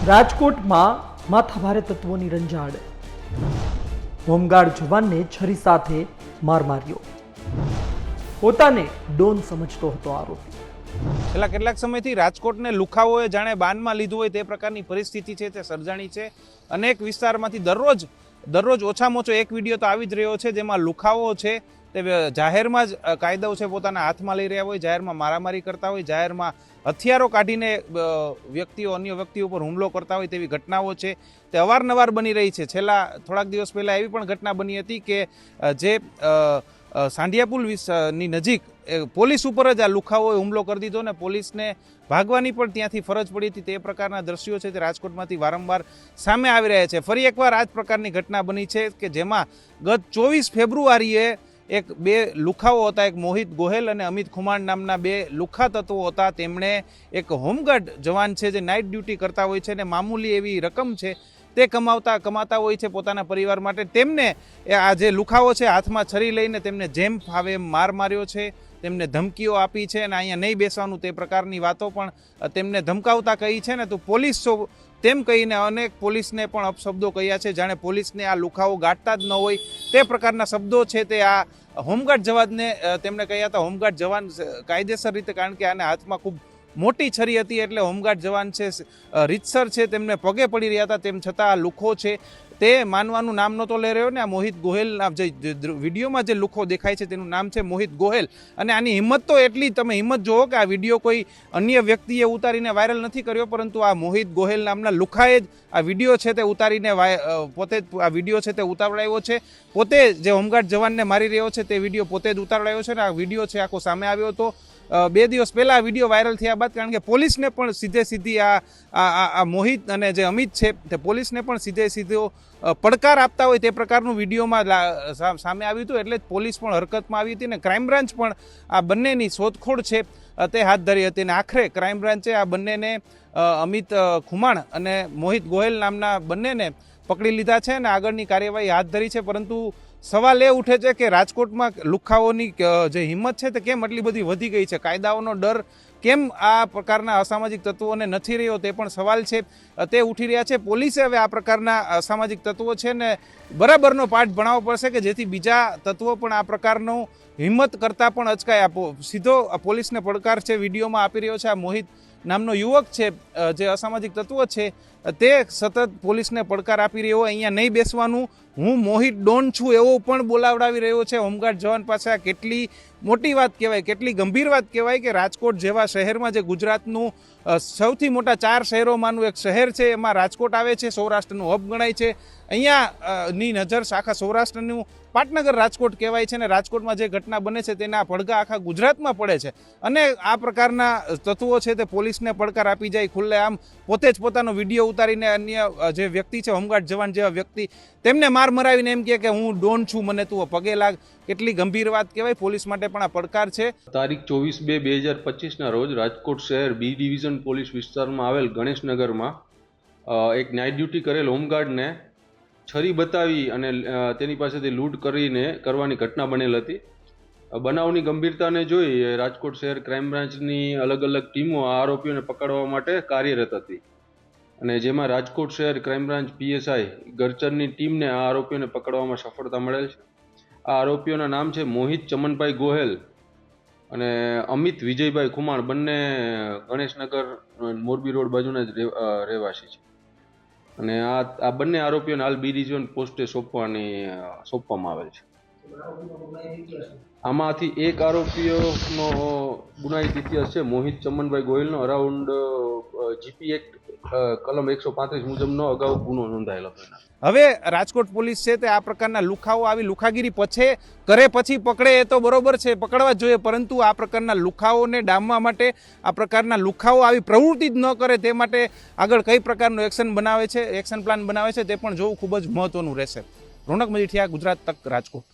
રાજકોટમાં માથાભારે તત્વોની રંજાડ, હોમગાર્ડ જવાનને છરી સાથે માર માર્યો, પોતાને ડોન સમજતો હતો આરોપી। છેલ્લા કેટલાક સમયથી રાજકોટને લુખાઓએ જાણે બાનમાં લીધું હોય તે પ્રકારની પરિસ્થિતિ છે તે સર્જાણી છે। અનેક વિસ્તારમાંથી દરરોજ ઓછામાં ઓછો એક વિડીયો તો આવી જ રહ્યો છે જેમાં લુખાઓ છે તે જાહેરમાં જ કાયદાઓ છે પોતાના હાથમાં લઈ રહ્યા હોય, જાહેરમાં મારામારી કરતા હોય, જાહેરમાં હથિયારો કાઢીને અન્ય વ્યક્તિઓ પર હુમલો કરતા હોય તેવી ઘટનાઓ છે તે અવારનવાર બની રહી છે। છેલ્લા થોડાક દિવસ પહેલાં એવી પણ ઘટના બની હતી કે જે સાંઢિયા પુલની નજીક પોલીસ ઉપર જ આ લુખાઓએ હુમલો કરી દીધો ને પોલીસને ભાગવાની પણ ત્યાંથી ફરજ પડી હતી। તે પ્રકારના દ્રશ્યો છે તે રાજકોટમાંથી વારંવાર સામે આવી રહ્યા છે। ફરી એકવાર આ જ પ્રકારની ઘટના બની છે કે જેમાં ગત 24 ફેબ્રુઆરીએ બે લુખાઓ હતા, એક મોહિત ગોહેલ અને અમિત ખુમાણ નામના બે લુખા તત્વો હતા। તેમણે એક હોમગાર્ડ જવાન છે જે નાઇટ ડ્યુટી કરતા હોય છે ને મામૂલી એવી રકમ છે તે કમાતા હોય છે પોતાના પરિવાર માટે, તેમને આ જે લુખાઓ છે હાથમાં છરી લઈને તેમને જેમ ફાવે એમ માર માર્યો છે, તેમને ધમકીઓ આપી છે અને અહીંયા નહીં બેસવાનું તે પ્રકારની વાતો પણ તેમને ધમકાવતા કહી છે ને તો પોલીસ તેમ કહીને અનેક પોલીસને પણ અપશબ્દો કહ્યા છે, જાણે પોલીસને આ લુખાઓ ગાંઠતા જ ન હોય તે પ્રકારના શબ્દો છે તે આ હોમગાર્ડ જવાનને તેમણે કહ્યા હતા। હોમગાર્ડ જવાન કાયદેસર રીતે, કારણ કે આને હાથમાં ખૂબ મોટી છરી હતી એટલે હોમગાર્ડ જવાન છે રીતસર છે તેમને પગે પડી રહ્યા હતા, તેમ છતાં આ લુખો છે તે માનવાનું નામ નહોતો લઈ રહ્યો ને આ મોહિત ગોહેલના જે વિડીયોમાં જે લુખો દેખાય છે તેનું નામ છે મોહિત ગોહેલ અને આની હિંમત તો એટલી, તમે હિંમત જુઓ કે આ વિડીયો કોઈ અન્ય વ્યક્તિએ ઉતારીને વાયરલ નથી કર્યો પરંતુ આ મોહિત ગોહેલ નામના લુખાએ જ આ વિડીયો છે તે ઉતારીને પોતે જ આ વિડીયો છે તે ઉતાવળાવ્યો છે, પોતે જે હોમગાર્ડ જવાનને મારી રહ્યો છે તે વિડીયો પોતે જ ઉતાવળાવ્યો છે ને આ વિડીયો છે આખો સામે આવ્યો હતો 2 દિવસ પહેલા વિડીયો વાયરલ થયા બાદ, કારણ કે પોલીસને પણ સીધી આ મોહિત અને જે અમિત છે તે પોલીસને પણ સીધો પડકાર આપતા હોય તે પ્રકારનું વિડીયોમાં સામે આવ્યું હતું એટલે પોલીસ પણ હરકતમાં આવી હતી ને ક્રાઇમ બ્રાન્ચ પણ આ બંનેની શોધખોળ છે તે હાથ ધરી હતી અને આખરે ક્રાઇમ બ્રાન્ચે આ બંનેને અમિત ખુમાણ અને મોહિત ગોહેલ નામના બંનેને પકડી લીધા છે અને આગળની કાર્યવાહી હાથ ધરી છે। પરંતુ સવાલ એ ઉઠે છે કે રાજકોટમાં લુખાઓની જે હિંમત છે તે કેમ આટલી બધી વધી ગઈ છે, કાયદાઓનો ડર કેમ આ પ્રકારના અસામાજિક તત્વોને નથી રહ્યો તે પણ સવાલ છે તે ઉઠી રહ્યા છે। પોલીસે હવે આ પ્રકારના અસામાજિક તત્વો છે ને બરાબરનો પાઠ ભણાવવો પડશે કે જેથી બીજા તત્વો પણ આ પ્રકારનો હિંમત કરતા પણ અચકાય। સીધો પોલીસને પડકાર છે વિડીયોમાં આપી રહ્યો છે આ મોહિત નામનો યુવક છે જે અસામાજિક તત્વો છે તે સતત પોલીસને પડકાર આપી રહ્યો, અહીંયા નહીં બેસવાનું, હું મોહિત ડોન છું એવો પણ બોલાવડાવી રહ્યો છે। હોમગાર્ડ જવાન પાસે આ કેટલી મોટી વાત કહેવાય, કેટલી ગંભીર વાત કહેવાય કે રાજકોટ જેવા શહેરમાં, જે ગુજરાતનું સૌથી મોટા 4 શહેરોમાંનું એક શહેર છે એમાં રાજકોટ આવે છે, સૌરાષ્ટ્રનું હબ ગણાય છે, અહીંયાની નજર આખા સૌરાષ્ટ્રનું પાટનગર રાજકોટ કહેવાય છે ને રાજકોટમાં જે ઘટના બને છે તેના પડઘા આખા ગુજરાતમાં પડે છે અને આ પ્રકારના તત્વો છે તે પોલીસને પડકાર આપી જાય ખુલ્લેઆમ, પોતે જ પોતાનો વિડીયો ઉતારીને અન્ય જે વ્યક્તિ છે હોમગાર્ડ જવાન જેવા વ્યક્તિ તેમને માર મરાવીને એમ કે હું ડોન છું, મને તું પગે લાગ, કેટલી ગંભીર વાત કહેવાય। પોલીસ માટે પણ આ પડકાર છે। તારીખ 24/2/2025 રોજ રાજકોટ શહેર બી ડિવિઝન પોલીસ વિસ્તારમાં આવેલ ગણેશનગરમાં એક નાઇટ ડ્યુટી કરેલ હોમગાર્ડને છરી બતાવી અને તેની પાસેથી લૂંટ કરવાની ઘટના બનેલ હતી। બનાવની ગંભીરતાને જોઈ રાજકોટ શહેર ક્રાઇમ બ્રાન્ચની અલગ ટીમો આ આરોપીઓને પકડવા માટે કાર્યરત હતી અને જેમાં રાજકોટ શહેર ક્રાઇમ બ્રાન્ચ PSI ગરચરની ટીમને આ આરોપીઓને પકડવામાં સફળતા મળેલ છે। આ આરોપીઓના નામ છે મોહિત ચમનભાઈ ગોહેલ અને અમિત વિજયભાઈ ખુમાણ, બંને ગણેશનગર મોરબી રોડ બાજુના જ રહેવાસી છે અને આ બંને આરોપીઓને હાલ બી ડિવિઝન પોસ્ટે સોંપવામાં આવેલ છે। આમાંથી એક આરોપીઓનો ગુનાહિત ઇતિહાસ છે મોહિત ચમનભાઈ ગોહિલનો અરાઉન્ડ GP એક્ટ કલમ 135 મુજબનો અગાઉ ગુનો નોંધાયેલો હતો। હવે રાજકોટ પોલીસ છે તે આ પ્રકારના લુખાઓ આવી લુખાગીરી પછી પકડે એ તો બરોબર છે, પકડવા જ જોઈએ, પરંતુ આ પ્રકારના લુખાઓને ડામવા માટે, આ પ્રકારના લુખાઓ આવી પ્રવૃત્તિ જ ન કરે તે માટે આગળ કઈ પ્રકારનું એક્શન પ્લાન બનાવે છે તે પણ જોવું ખૂબ જ મહત્વનું રહેશે। રોનક મજીઠિયા, ગુજરાત તક, રાજકોટ।